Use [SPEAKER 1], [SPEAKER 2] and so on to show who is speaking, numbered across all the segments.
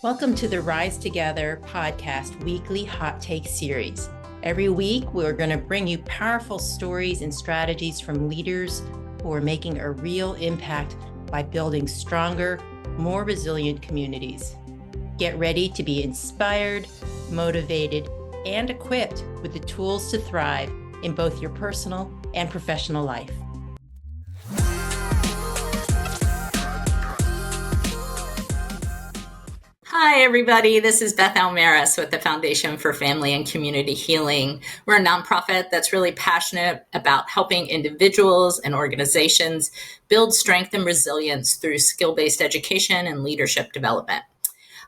[SPEAKER 1] Welcome to the Rise Together podcast weekly hot take series. Every week, we're going to bring you powerful stories and strategies from leaders who are making a real impact by building stronger, more resilient communities. Get ready to be inspired, motivated, and equipped with the tools to thrive in both your personal and professional life.
[SPEAKER 2] Hi, everybody. This is Beth Almaris with the Foundation for Family and Community Healing. We're a nonprofit that's really passionate about helping individuals and organizations build strength and resilience through skill-based education and leadership development.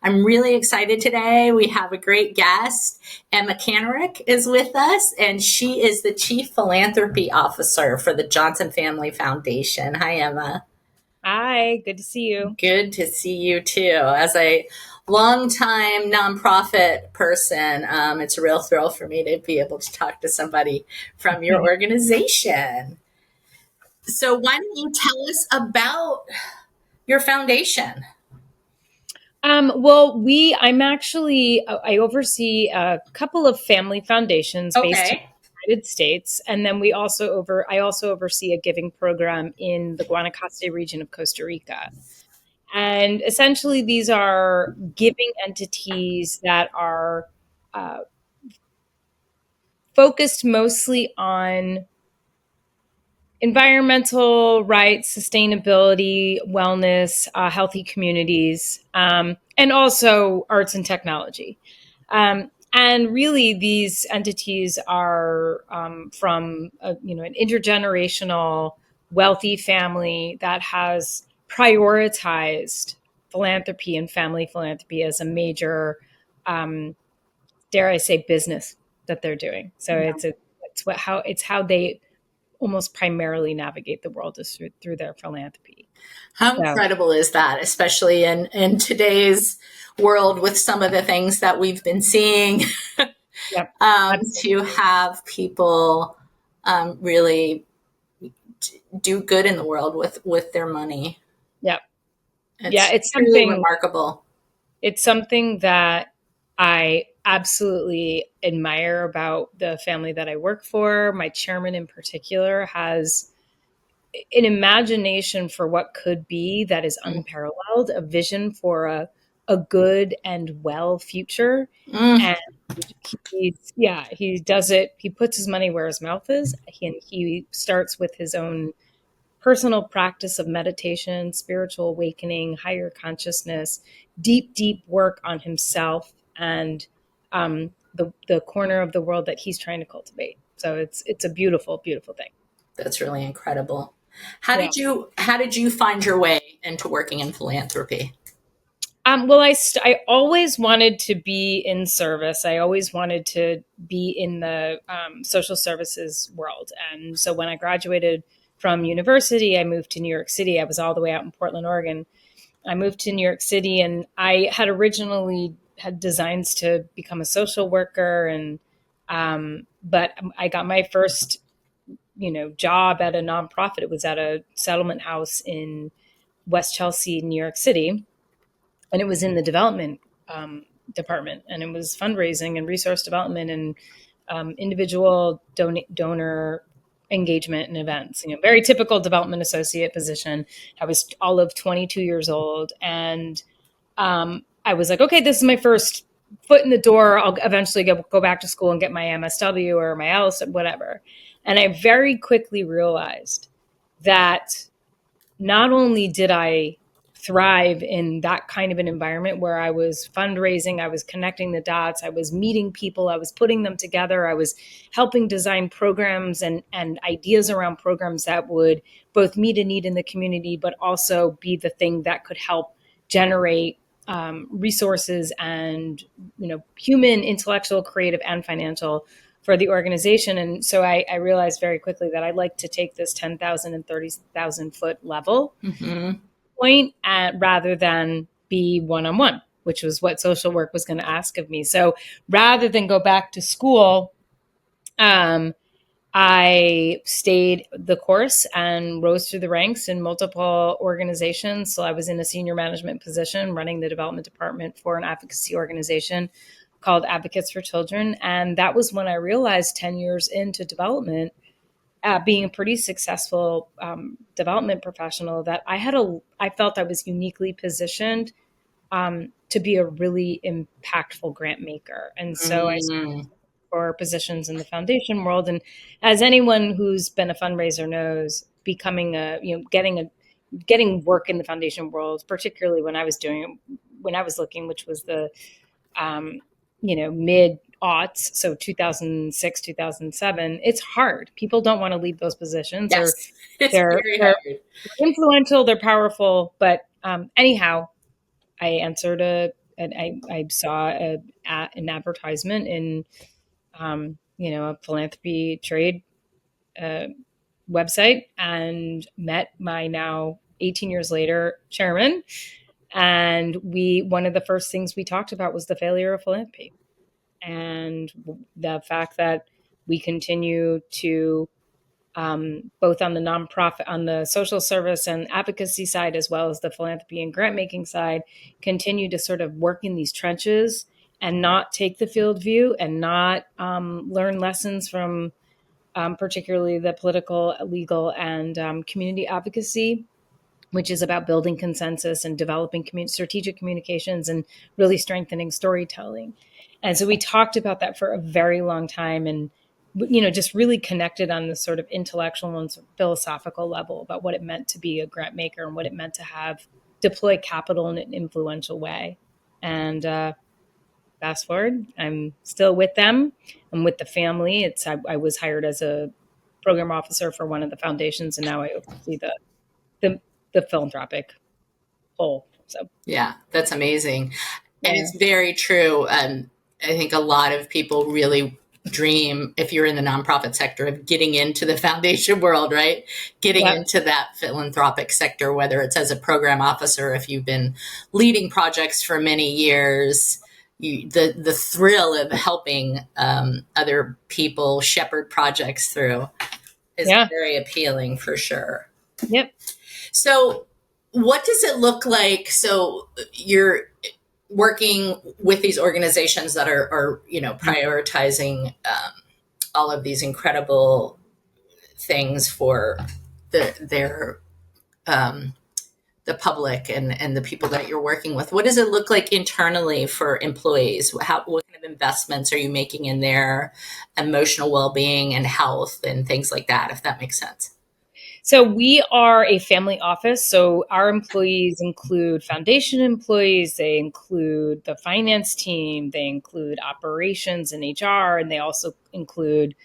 [SPEAKER 2] I'm really excited today. We have a great guest. Emma Canarick is with us, and she is the Chief Philanthropy Officer for the Johnson Family Foundation. Hi, Emma.
[SPEAKER 3] Hi, good to see you.
[SPEAKER 2] Good to see you too. As a longtime nonprofit person, it's a real thrill for me to be able to talk to somebody from your organization. So why don't you tell us about your foundation?
[SPEAKER 3] I oversee a couple of family foundations based in the United States. And then I also oversee a giving program in the Guanacaste region of Costa Rica. And essentially these are giving entities that are focused mostly on environmental rights, sustainability, wellness, healthy communities, and also arts and technology. And really, these entities are from an intergenerational, wealthy family that has prioritized philanthropy and family philanthropy as a major, dare I say, business that they're doing. So it's how they almost primarily navigate the world is through their philanthropy.
[SPEAKER 2] How incredible is that, especially in today's world with some of the things that we've been seeing,
[SPEAKER 3] Yep.
[SPEAKER 2] To have people really do good in the world with their money.
[SPEAKER 3] Yep.
[SPEAKER 2] It's something remarkable.
[SPEAKER 3] It's something that I absolutely admire about the family that I work for. My chairman in particular has an imagination for what could be that is unparalleled, a vision for a good and well future. And he does it. He puts his money where his mouth is. He starts with his own personal practice of meditation, spiritual awakening, higher consciousness, deep work on himself and the corner of the world that he's trying to cultivate. So it's a beautiful, beautiful thing.
[SPEAKER 2] That's really incredible. How did you find your way into working in philanthropy?
[SPEAKER 3] I always wanted to be in service. I always wanted to be in the social services world. And so when I graduated from university, I moved to New York City. I was all the way out in Portland, Oregon. I moved to New York City, and I had originally had designs to become a social worker, and but I got my first job at a nonprofit. It was at a settlement house in West Chelsea, New York City, and it was in the development department, and it was fundraising and resource development and individual donor engagement and events. Very typical development associate position. I was all of 22 years old, and I was like, okay, this is my first foot in the door. I'll eventually go back to school and get my MSW or my LS, whatever. And I very quickly realized that not only did I thrive in that kind of an environment where I was fundraising, I was connecting the dots, I was meeting people, I was putting them together, I was helping design programs and ideas around programs that would both meet a need in the community, but also be the thing that could help generate resources and human, intellectual, creative, and financial for the organization. And so I realized very quickly that I'd like to take this 10,000 and 30,000 foot level point rather than be one-on-one, which was what social work was going to ask of me. So rather than go back to school, I stayed the course and rose through the ranks in multiple organizations. So I was in a senior management position running the development department for an advocacy organization called Advocates for Children. And that was when I realized 10 years into development, being a pretty successful development professional, that I felt I was uniquely positioned to be a really impactful grant maker. And so I for positions in the foundation world. And as anyone who's been a fundraiser knows, becoming getting work in the foundation world, particularly when I was looking, which was the, mid aughts, so 2006, 2007, it's hard. People don't want to leave those positions.
[SPEAKER 2] Yes, it's
[SPEAKER 3] They're
[SPEAKER 2] very hard.
[SPEAKER 3] influential, they're powerful. But anyhow, I answered I saw an advertisement in a philanthropy trade website, and met my now 18 years later chairman. And one of the first things we talked about was the failure of philanthropy and the fact that we continue to, both on the nonprofit, on the social service and advocacy side, as well as the philanthropy and grant making side, continue to sort of work in these trenches and not take the field view and not learn lessons from particularly the political, legal, and community advocacy, which is about building consensus and developing strategic communications and really strengthening storytelling. And so we talked about that for a very long time, and just really connected on this sort of intellectual and philosophical level about what it meant to be a grant maker and what it meant to deploy capital in an influential way. And fast forward, I'm still with them. I'm with the family. I was hired as a program officer for one of the foundations, and now I oversee the philanthropic whole. So
[SPEAKER 2] yeah, that's amazing. And it's very true. I think a lot of people really dream, if you're in the nonprofit sector, of getting into the foundation world, right? Getting into that philanthropic sector, whether it's as a program officer, if you've been leading projects for many years, the thrill of helping other people shepherd projects through is very appealing for sure.
[SPEAKER 3] Yep.
[SPEAKER 2] So what does it look like? So you're working with these organizations that are prioritizing all of these incredible things for the public and the people that you're working with. What does it look like internally for employees? What kind of investments are you making in their emotional well-being and health and things like that, if that makes sense?
[SPEAKER 3] So we are a family office. So our employees include foundation employees. They include the finance team. They include operations and HR. And they also include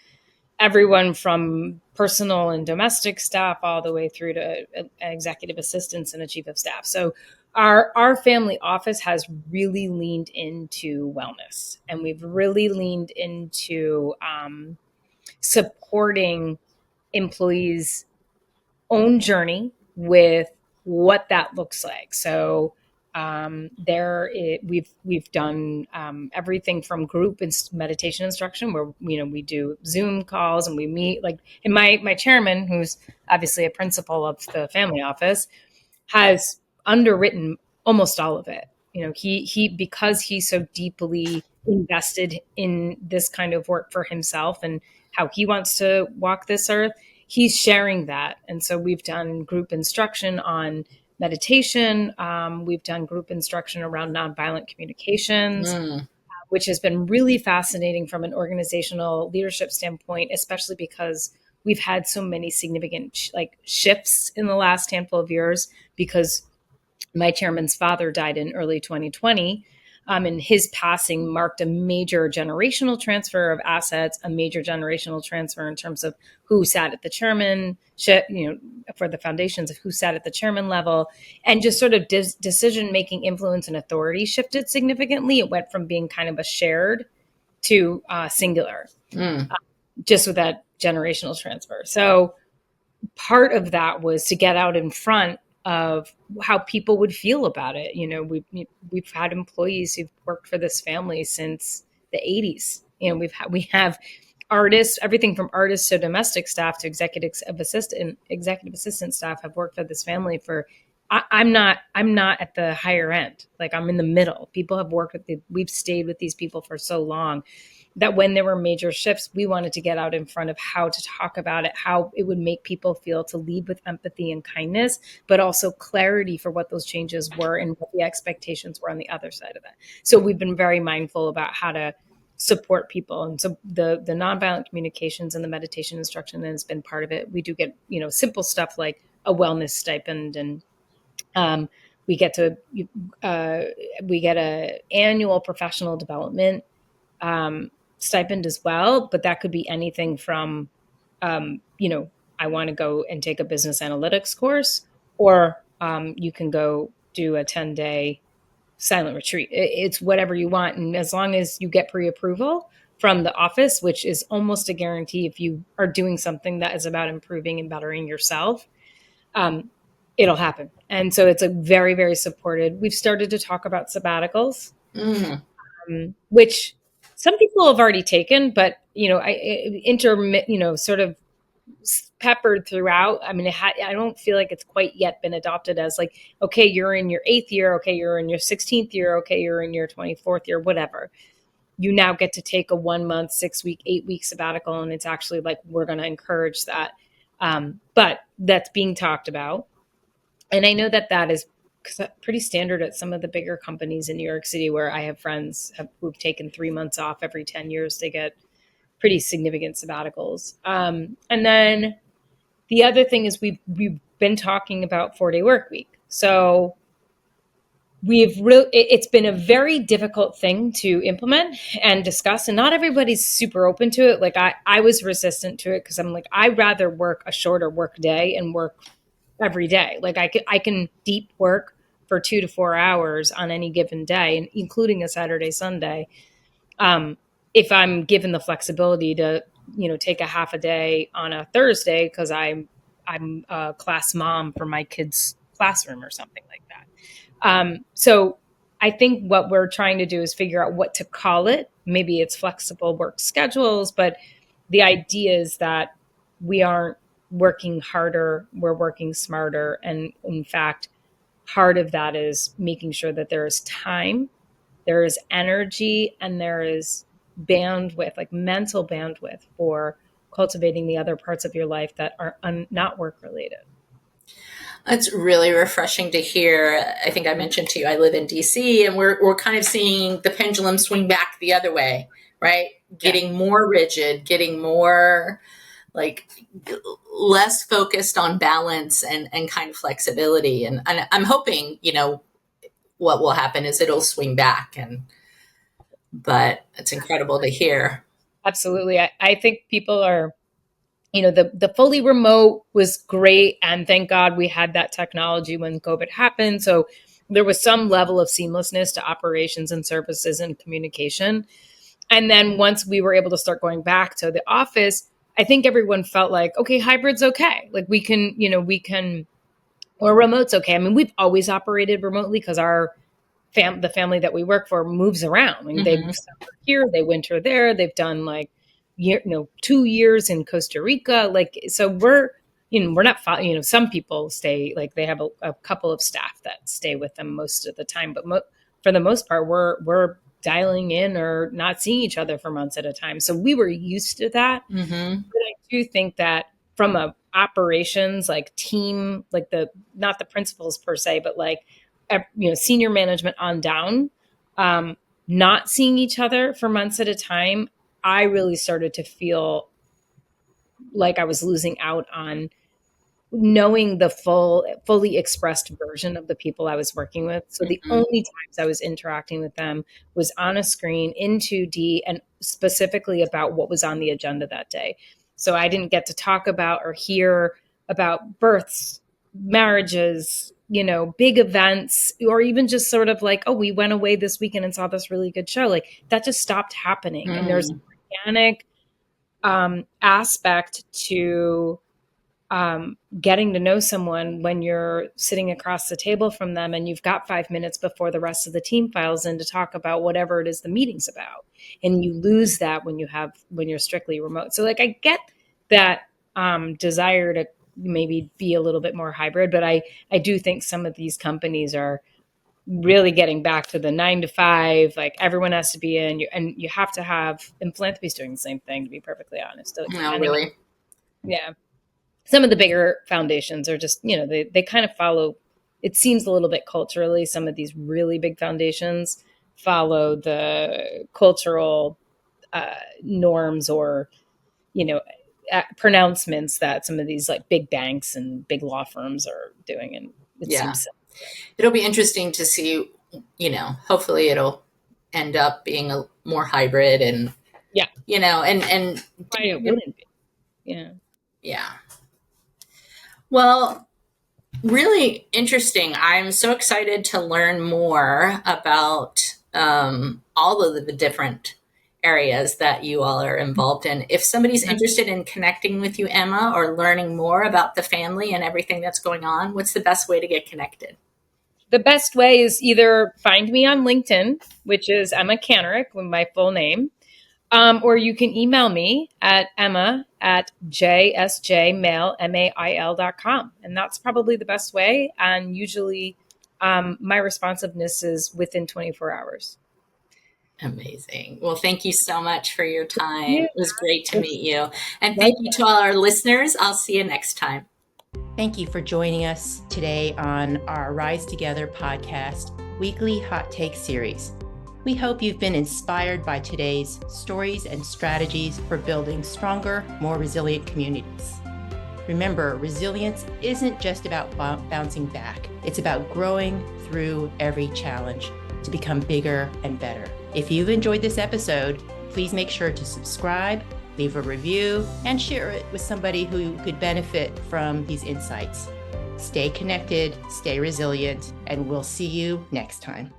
[SPEAKER 3] everyone from personal and domestic staff all the way through to executive assistants and a chief of staff. So our family office has really leaned into wellness, and we've really leaned into supporting employees' own journey with what that looks like. So we've done everything from group and meditation instruction, where we do Zoom calls and we meet. And my chairman, who's obviously a principal of the family office, has underwritten almost all of it. He because he's so deeply invested in this kind of work for himself and how he wants to walk this earth, he's sharing that. And so we've done group instruction on meditation. We've done group instruction around nonviolent communications, which has been really fascinating from an organizational leadership standpoint, especially because we've had so many significant shifts in the last handful of years, because my chairman's father died in early 2020. And his passing marked a major generational transfer of assets, a major generational transfer in terms of who sat at the chairmanship, for the foundations, of who sat at the chairman level, and just sort of decision-making influence and authority shifted significantly. It went from being kind of a shared to singular, just with that generational transfer. So part of that was to get out in front of how people would feel about it. We've had employees who've worked for this family since the 80s. We have artists, everything from artists to domestic staff to executive assistant staff have worked for this family for. I'm not at the higher end. Like, I'm in the middle. People have worked we've stayed with these people for so long that when there were major shifts, we wanted to get out in front of how to talk about it, how it would make people feel, to lead with empathy and kindness, but also clarity for what those changes were and what the expectations were on the other side of that. So we've been very mindful about how to support people. And so the nonviolent communications and the meditation instruction has been part of it. We do get, simple stuff like a wellness stipend, and we get a annual professional development stipend as well, but that could be anything from, I want to go and take a business analytics course, or you can go do a 10-day silent retreat. It's whatever you want. And as long as you get pre-approval from the office, which is almost a guarantee if you are doing something that is about improving and bettering yourself, it'll happen. And so it's a very, very supported. We've started to talk about sabbaticals, which some people have already taken, but, sort of peppered throughout. I mean, I don't feel like it's quite yet been adopted as like, okay, you're in your 8th year. Okay, you're in your 16th year. Okay, you're in your 24th year, whatever. You now get to take a 1 month, 6 week, 8 week sabbatical. And it's actually like, we're going to encourage that. But that's being talked about. And I know that is pretty standard at some of the bigger companies in New York City, where I have friends who've taken 3 months off every 10 years. They get pretty significant sabbaticals. And then the other thing is we've been talking about 4-day work week. So it's been a very difficult thing to implement and discuss, and not everybody's super open to it. Like I was resistant to it because I'm like, I'd rather work a shorter work day and work every day. Like I can deep work for 2 to 4 hours on any given day, and including a Saturday, Sunday. If I'm given the flexibility to, take a half a day on a Thursday because I'm a class mom for my kids' classroom or something like that. So I think what we're trying to do is figure out what to call it. Maybe it's flexible work schedules, but the idea is that we aren't working harder, we're working smarter. And in fact, part of that is making sure that there is time, there is energy, and there is bandwidth, like mental bandwidth, for cultivating the other parts of your life that are not work related.
[SPEAKER 2] It's really refreshing to hear. I think I mentioned to you, I live in DC, and we're kind of seeing the pendulum swing back the other way, right? Getting more rigid, getting more like less focused on balance and kind of flexibility. And I'm hoping, what will happen is it'll swing back, but it's incredible to hear.
[SPEAKER 3] Absolutely. I think people are, the fully remote was great. And thank God we had that technology when COVID happened. So there was some level of seamlessness to operations and services and communication. And then once we were able to start going back to the office, I think everyone felt like, okay, hybrid's okay. Like we can, or remote's okay. I mean, we've always operated remotely because the family that we work for moves around. I mean, they've summer here, they winter there. They've done 2 years in Costa Rica. Like, so we're not, some people stay, like they have a couple of staff that stay with them most of the time, but for the most part, we're dialing in or not seeing each other for months at a time. So we were used to that. But I do think that from a operations, like team, like not the principals per se, but like, senior management on down, not seeing each other for months at a time, I really started to feel like I was losing out on knowing the fully expressed version of the people I was working with. So the only times I was interacting with them was on a screen in 2D and specifically about what was on the agenda that day. So I didn't get to talk about or hear about births, marriages, big events, or even just sort of like, oh, we went away this weekend and saw this really good show. Like that just stopped happening. And there's an organic aspect to getting to know someone when you're sitting across the table from them and you've got 5 minutes before the rest of the team files in to talk about whatever it is the meeting's about. And you lose that when you're strictly remote. So like, I get that desire to maybe be a little bit more hybrid, but I do think some of these companies are really getting back to the 9 to 5, like everyone has to be in, and you have to have, and philanthropy's doing the same thing, to be perfectly honest. So
[SPEAKER 2] No, really?
[SPEAKER 3] Yeah. Some of the bigger foundations are just, they kind of follow, it seems a little bit culturally, some of these really big foundations follow the cultural norms or, pronouncements that some of these like big banks and big law firms are doing. And it seems so.
[SPEAKER 2] It'll be interesting to see, hopefully it'll end up being a more hybrid and, and
[SPEAKER 3] why it wouldn't be. Yeah.
[SPEAKER 2] Yeah. Well, really interesting. I'm so excited to learn more about all of the different areas that you all are involved in. If somebody's interested in connecting with you, Emma, or learning more about the family and everything that's going on, what's the best way to get connected?
[SPEAKER 3] The best way is either find me on LinkedIn, which is Emma Canarick with my full name, or you can email me at emma@jsjmail.com. And that's probably the best way. And usually my responsiveness is within 24 hours.
[SPEAKER 2] Amazing. Well, thank you so much for your time. It was great to meet you. And thank you to all our listeners. I'll see you next time.
[SPEAKER 1] Thank you for joining us today on our Rise Together podcast weekly hot take series. We hope you've been inspired by today's stories and strategies for building stronger, more resilient communities. Remember, resilience isn't just about bouncing back. It's about growing through every challenge to become bigger and better. If you've enjoyed this episode, please make sure to subscribe, leave a review, and share it with somebody who could benefit from these insights. Stay connected, stay resilient, and we'll see you next time.